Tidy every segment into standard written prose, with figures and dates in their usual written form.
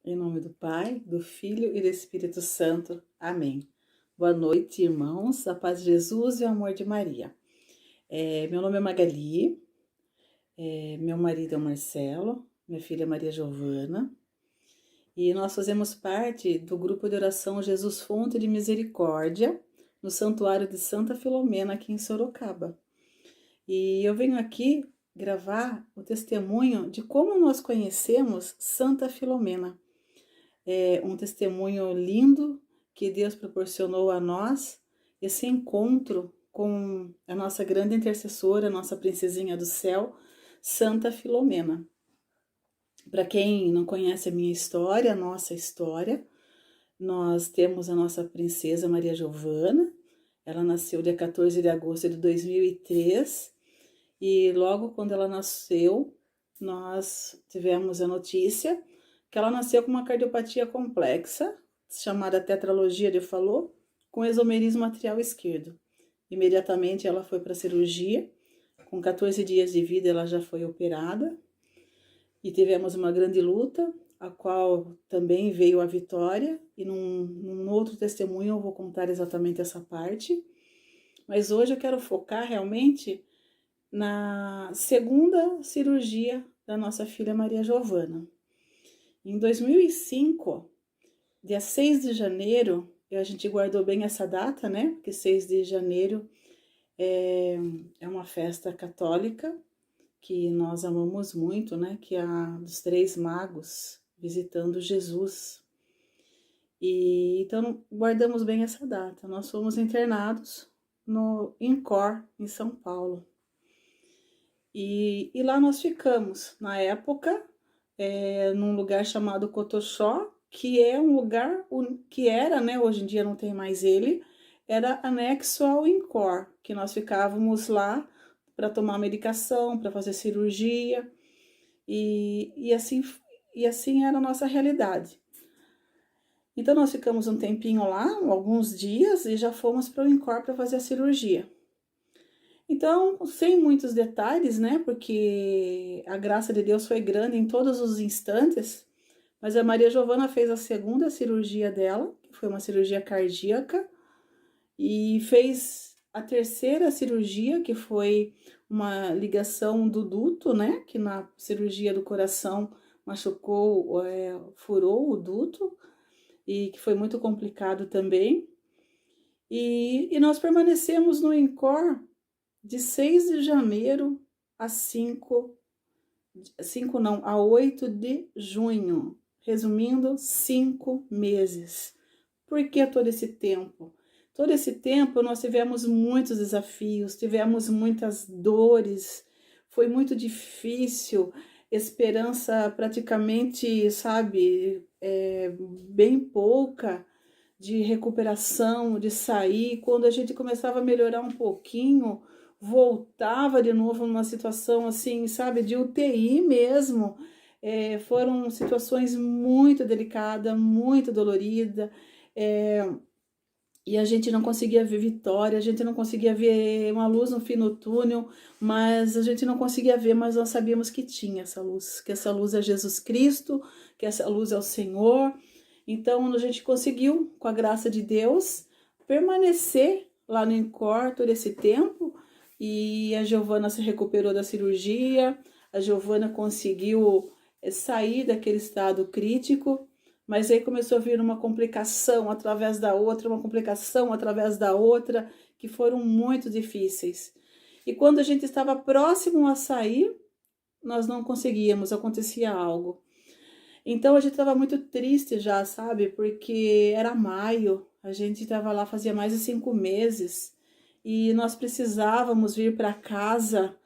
Em nome do Pai, do Filho e do Espírito Santo. Amém. Boa noite, irmãos. A paz de Jesus e o amor de Maria. Meu nome é Magali, meu marido é o Marcelo, minha filha é Maria Giovana. E nós fazemos parte do grupo de oração Jesus Fonte de Misericórdia, no Santuário de Santa Filomena, aqui em Sorocaba. E eu venho aqui gravar o testemunho de como nós conhecemos Santa Filomena. É um testemunho lindo que Deus proporcionou a nós, esse encontro com a nossa grande intercessora, a nossa princesinha do céu, Santa Filomena. Para quem não conhece a minha história, a nossa história, nós temos a nossa princesa Maria Giovana. Ela nasceu dia 14 de agosto de 2003 e logo quando ela nasceu, nós tivemos a notícia que ela nasceu com uma cardiopatia complexa, chamada tetralogia de Fallot, com esomerismo atrial esquerdo. Imediatamente ela foi para a cirurgia, com 14 dias de vida ela já foi operada, e tivemos uma grande luta, a qual também veio a vitória, e num outro testemunho eu vou contar exatamente essa parte. Mas hoje eu quero focar realmente na segunda cirurgia da nossa filha Maria Giovana. Em 2005, dia 6 de janeiro, a gente guardou bem essa data, né? Porque 6 de janeiro é uma festa católica que nós amamos muito, né? Que é a dos Três Magos visitando Jesus. E então guardamos bem essa data. Nós fomos internados no INCOR, em São Paulo. E lá nós ficamos, na época, num lugar chamado Cotoxó, que é um lugar que era, né, hoje em dia não tem mais ele, era anexo ao INCOR, que nós ficávamos lá para tomar medicação, para fazer cirurgia, e assim era a nossa realidade. Então nós ficamos um tempinho lá, alguns dias, e já fomos para o INCOR para fazer a cirurgia. Então, sem muitos detalhes, né, porque a graça de Deus foi grande em todos os instantes, mas a Maria Giovana fez a segunda cirurgia dela, que foi uma cirurgia cardíaca, e fez a terceira cirurgia, que foi uma ligação do duto, né, que na cirurgia do coração machucou, furou o duto, e que foi muito complicado também. E nós permanecemos no INCOR de 6 de janeiro a 8 de junho. Resumindo, 5 meses. Por que todo esse tempo? Todo esse tempo nós tivemos muitos desafios, tivemos muitas dores, foi muito difícil, esperança praticamente, sabe, bem pouca de recuperação, de sair. Quando a gente começava a melhorar um pouquinho, voltava de novo numa situação assim, sabe, de UTI mesmo. Foram situações muito delicadas, muito doloridas, e a gente não conseguia ver vitória, a gente não conseguia ver uma luz no fim do túnel, mas a gente não conseguia ver, mas nós sabíamos que tinha essa luz, que essa luz é Jesus Cristo, que essa luz é o Senhor. Então a gente conseguiu, com a graça de Deus, permanecer lá no INCOR todo esse tempo, e a Giovana se recuperou da cirurgia, a Giovana conseguiu sair daquele estado crítico, mas aí começou a vir uma complicação através da outra, uma complicação através da outra, que foram muito difíceis. E quando a gente estava próximo a sair, nós não conseguíamos, acontecia algo. Então a gente estava muito triste já, sabe? Porque era maio, a gente estava lá fazia mais de 5 meses e nós precisávamos vir para casa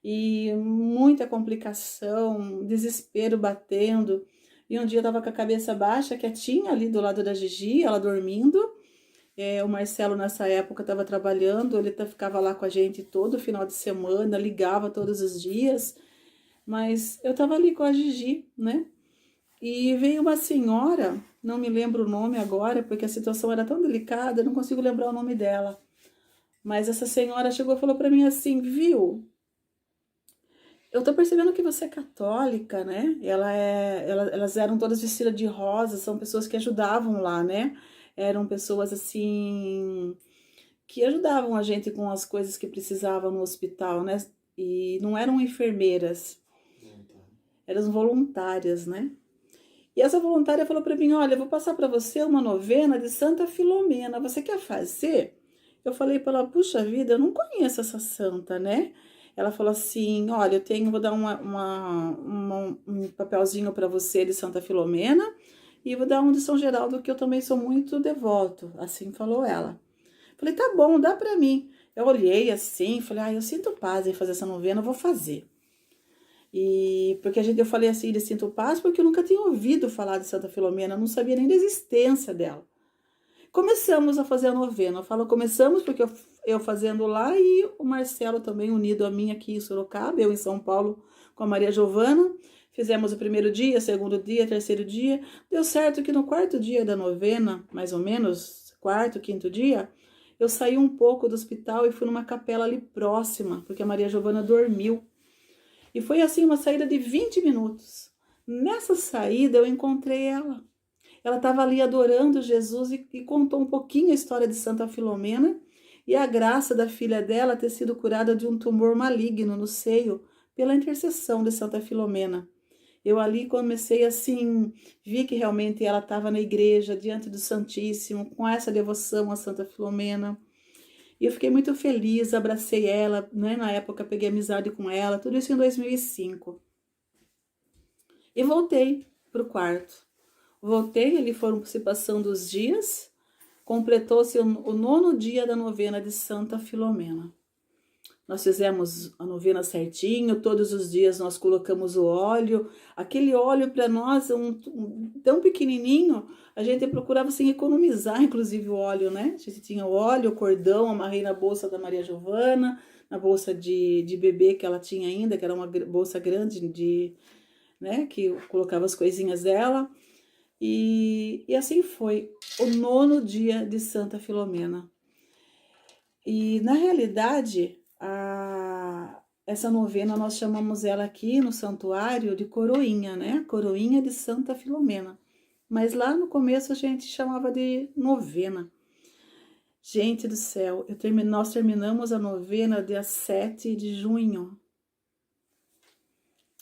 e muita complicação, desespero batendo. E um dia eu estava com a cabeça baixa, quietinha ali do lado da Gigi, ela dormindo. O Marcelo nessa época estava trabalhando, ele ficava lá com a gente todo final de semana, ligava todos os dias. Mas eu estava ali com a Gigi, né? E veio uma senhora, não me lembro o nome agora, porque a situação era tão delicada, não consigo lembrar o nome dela. Mas essa senhora chegou e falou para mim assim, viu? Eu tô percebendo que você é católica, né? Elas eram todas vestidas de rosa, são pessoas que ajudavam lá, né? Eram pessoas assim que ajudavam a gente com as coisas que precisavam no hospital, né? E não eram enfermeiras, eram voluntárias, né? E essa voluntária falou para mim: Olha, eu vou passar para você uma novena de Santa Filomena. Você quer fazer? Eu falei para ela: Puxa vida, eu não conheço essa santa, né? Ela falou assim: Olha, vou dar um papelzinho para você de Santa Filomena e vou dar um de São Geraldo, que eu também sou muito devoto. Assim falou ela. Falei: Tá bom, dá para mim. Eu olhei assim, falei: Ah, eu sinto paz em fazer essa novena, eu vou fazer. E porque eu falei assim de Sinto Paz, porque eu nunca tinha ouvido falar de Santa Filomena, não sabia nem da existência dela. Começamos a fazer a novena. Eu falo começamos porque eu fazendo lá e o Marcelo também unido a mim aqui em Sorocaba, eu em São Paulo com a Maria Giovana. Fizemos o primeiro dia, segundo dia, terceiro dia. Deu certo que no quarto dia da novena, mais ou menos, quarto, quinto dia, eu saí um pouco do hospital e fui numa capela ali próxima, porque a Maria Giovana dormiu. E foi assim uma saída de 20 minutos. Nessa saída eu encontrei ela. Ela estava ali adorando Jesus e contou um pouquinho a história de Santa Filomena e a graça da filha dela ter sido curada de um tumor maligno no seio pela intercessão de Santa Filomena. Eu ali comecei assim, vi que realmente ela estava na igreja, diante do Santíssimo, com essa devoção a Santa Filomena. E eu fiquei muito feliz, abracei ela, né? Na época peguei amizade com ela, tudo isso em 2005. E voltei para o quarto. Voltei, ali foram se passando os dias, completou-se o nono dia da novena de Santa Filomena. Nós fizemos a novena certinho, todos os dias nós colocamos o óleo. Aquele óleo para nós, tão pequenininho, a gente procurava assim, economizar, inclusive o óleo, né? A gente tinha o óleo, o cordão, amarrei na bolsa da Maria Giovana, na bolsa de bebê que ela tinha ainda, que era uma bolsa grande, né? Que eu colocava as coisinhas dela. E assim foi o nono dia de Santa Filomena. E na realidade, essa novena nós chamamos ela aqui no santuário de coroinha, né? Coroinha de Santa Filomena. Mas lá no começo a gente chamava de novena. Gente do céu, nós terminamos a novena dia 7 de junho.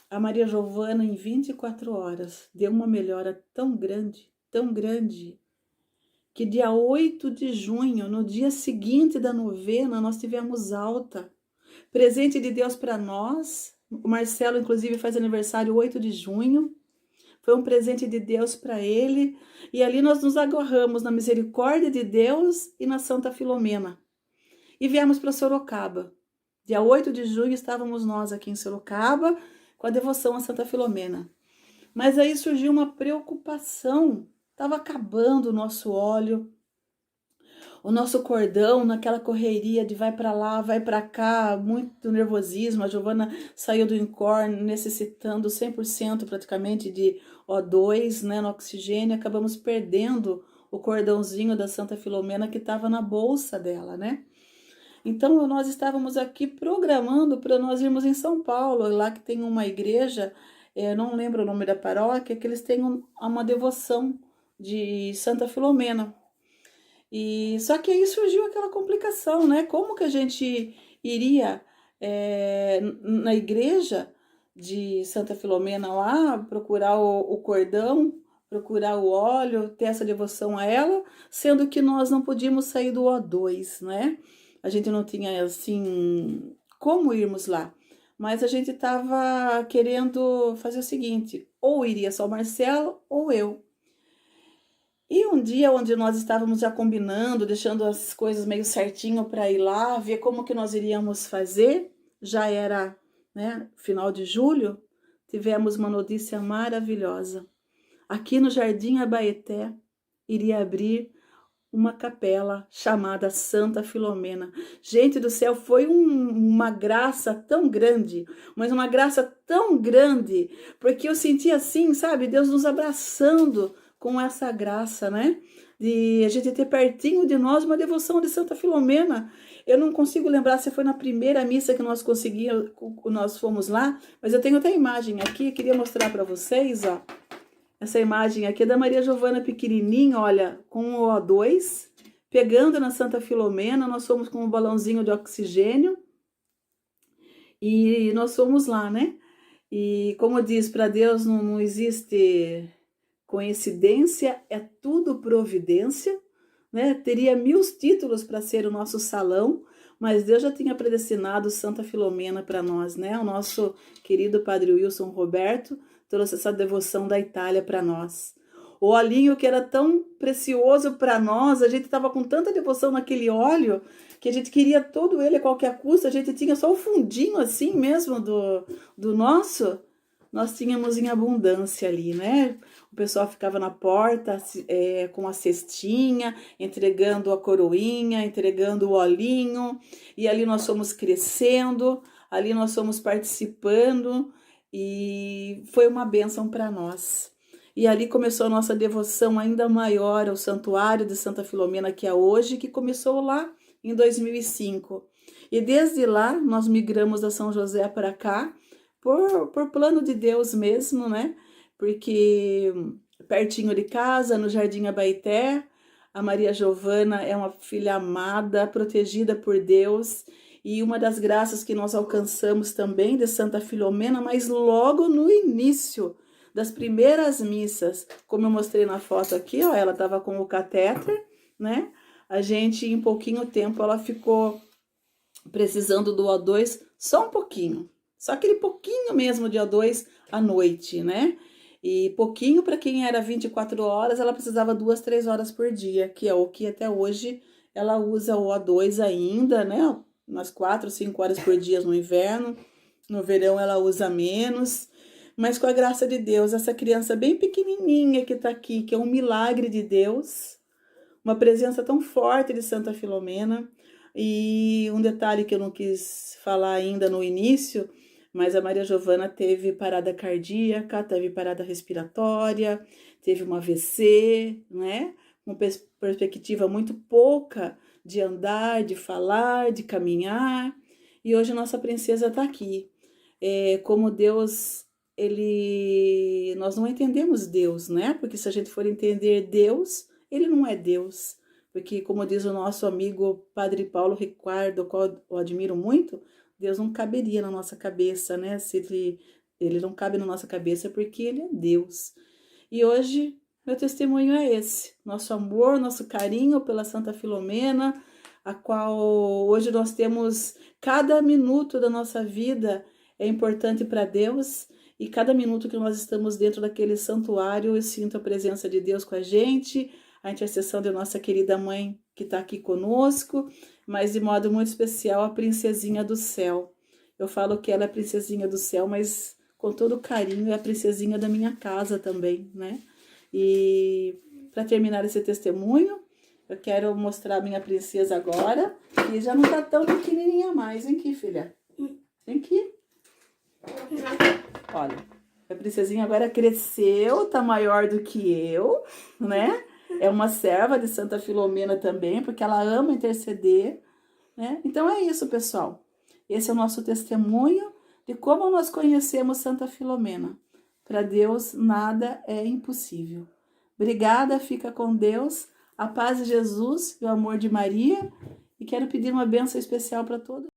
A Maria Giovana, em 24 horas, deu uma melhora tão grande, que dia 8 de junho, no dia seguinte da novena, nós tivemos alta. Presente de Deus para nós. O Marcelo, inclusive, faz aniversário 8 de junho. Foi um presente de Deus para ele. E ali nós nos agarramos na misericórdia de Deus e na Santa Filomena. E viemos para Sorocaba. Dia 8 de junho estávamos nós aqui em Sorocaba com a devoção a Santa Filomena. Mas aí surgiu uma preocupação. Estava acabando o nosso óleo, o nosso cordão, naquela correria de vai para lá, vai para cá, muito nervosismo. A Giovana saiu do INCOR necessitando 100% praticamente de O2, né, no oxigênio. Acabamos perdendo o cordãozinho da Santa Filomena que estava na bolsa dela, né? Então nós estávamos aqui programando para nós irmos em São Paulo, lá que tem uma igreja, não lembro o nome da paróquia, que eles têm uma devoção de Santa Filomena. E só que aí surgiu aquela complicação, né? Como que a gente iria na igreja de Santa Filomena lá, procurar o cordão, procurar o óleo, ter essa devoção a ela, sendo que nós não podíamos sair do O2, né? A gente não tinha, assim, como irmos lá. Mas a gente estava querendo fazer o seguinte, ou iria só o Marcelo ou eu. E um dia onde nós estávamos já combinando, deixando as coisas meio certinho para ir lá, ver como que nós iríamos fazer, já era, né, final de julho, tivemos uma notícia maravilhosa. Aqui no Jardim Abaeté iria abrir uma capela chamada Santa Filomena. Gente do céu, foi uma graça tão grande, mas uma graça tão grande, porque eu senti assim, sabe, Deus nos abraçando com essa graça, né? De a gente ter pertinho de nós uma devoção de Santa Filomena. Eu não consigo lembrar se foi na primeira missa que nós fomos lá, mas eu tenho até a imagem aqui, queria mostrar para vocês, ó. Essa imagem aqui é da Maria Giovana pequenininha, olha, com o O2, pegando na Santa Filomena, nós fomos com um balãozinho de oxigênio e nós fomos lá, né? E como diz, para Deus não existe coincidência, é tudo providência, né? Teria 1000 títulos para ser o nosso salão, mas Deus já tinha predestinado Santa Filomena para nós, né? O nosso querido Padre Wilson Roberto trouxe essa devoção da Itália para nós. O olhinho que era tão precioso para nós, a gente estava com tanta devoção naquele óleo que a gente queria todo ele a qualquer custo, a gente tinha só o fundinho assim mesmo do nosso, nós tínhamos em abundância ali, né? O pessoal ficava na porta com a cestinha, entregando a coroinha, entregando o olhinho, e ali nós fomos crescendo, ali nós fomos participando, e foi uma bênção para nós. E ali começou a nossa devoção ainda maior ao Santuário de Santa Filomena, que é hoje, que começou lá em 2005. E desde lá nós migramos da São José para cá, por plano de Deus mesmo, né? Porque pertinho de casa, no Jardim Abaeté, a Maria Giovana é uma filha amada, protegida por Deus, e uma das graças que nós alcançamos também de Santa Filomena, mas logo no início das primeiras missas, como eu mostrei na foto aqui, ó, ela estava com o catéter, né? A gente, em pouquinho tempo, ela ficou precisando do O2 só um pouquinho. Só aquele pouquinho mesmo de O2 à noite, né? E pouquinho para quem era 24 horas, ela precisava 2, 3 horas por dia, que é o que até hoje ela usa o O2 ainda, né? Umas 4, 5 horas por dia no inverno. No verão ela usa menos. Mas com a graça de Deus, essa criança bem pequenininha que está aqui, que é um milagre de Deus, uma presença tão forte de Santa Filomena. E um detalhe que eu não quis falar ainda no início, mas a Maria Giovana teve parada cardíaca, teve parada respiratória, teve um AVC, né? Uma perspectiva muito pouca de andar, de falar, de caminhar. E hoje nossa princesa está aqui. Como Deus, nós não entendemos Deus, né? Porque se a gente for entender Deus, ele não é Deus. Porque, como diz o nosso amigo Padre Paulo Ricardo, qual eu admiro muito, Deus não caberia na nossa cabeça, né? Se ele não cabe na nossa cabeça porque ele é Deus. E hoje, meu testemunho é esse. Nosso amor, nosso carinho pela Santa Filomena, a qual hoje nós temos, cada minuto da nossa vida é importante para Deus. E cada minuto que nós estamos dentro daquele santuário, eu sinto a presença de Deus com a gente, a intercessão de nossa querida mãe que está aqui conosco, mas de modo muito especial a princesinha do céu. Eu falo que ela é a princesinha do céu, mas com todo carinho é a princesinha da minha casa também, né? E para terminar esse testemunho, eu quero mostrar a minha princesa agora, que já não está tão pequenininha mais. Vem aqui, filha. Vem aqui. Olha, a princesinha agora cresceu, tá maior do que eu, né? É uma serva de Santa Filomena também, porque ela ama interceder, né? Então é isso, pessoal. Esse é o nosso testemunho de como nós conhecemos Santa Filomena. Para Deus, nada é impossível. Obrigada, fica com Deus, a paz de Jesus e o amor de Maria. E quero pedir uma bênção especial para todos.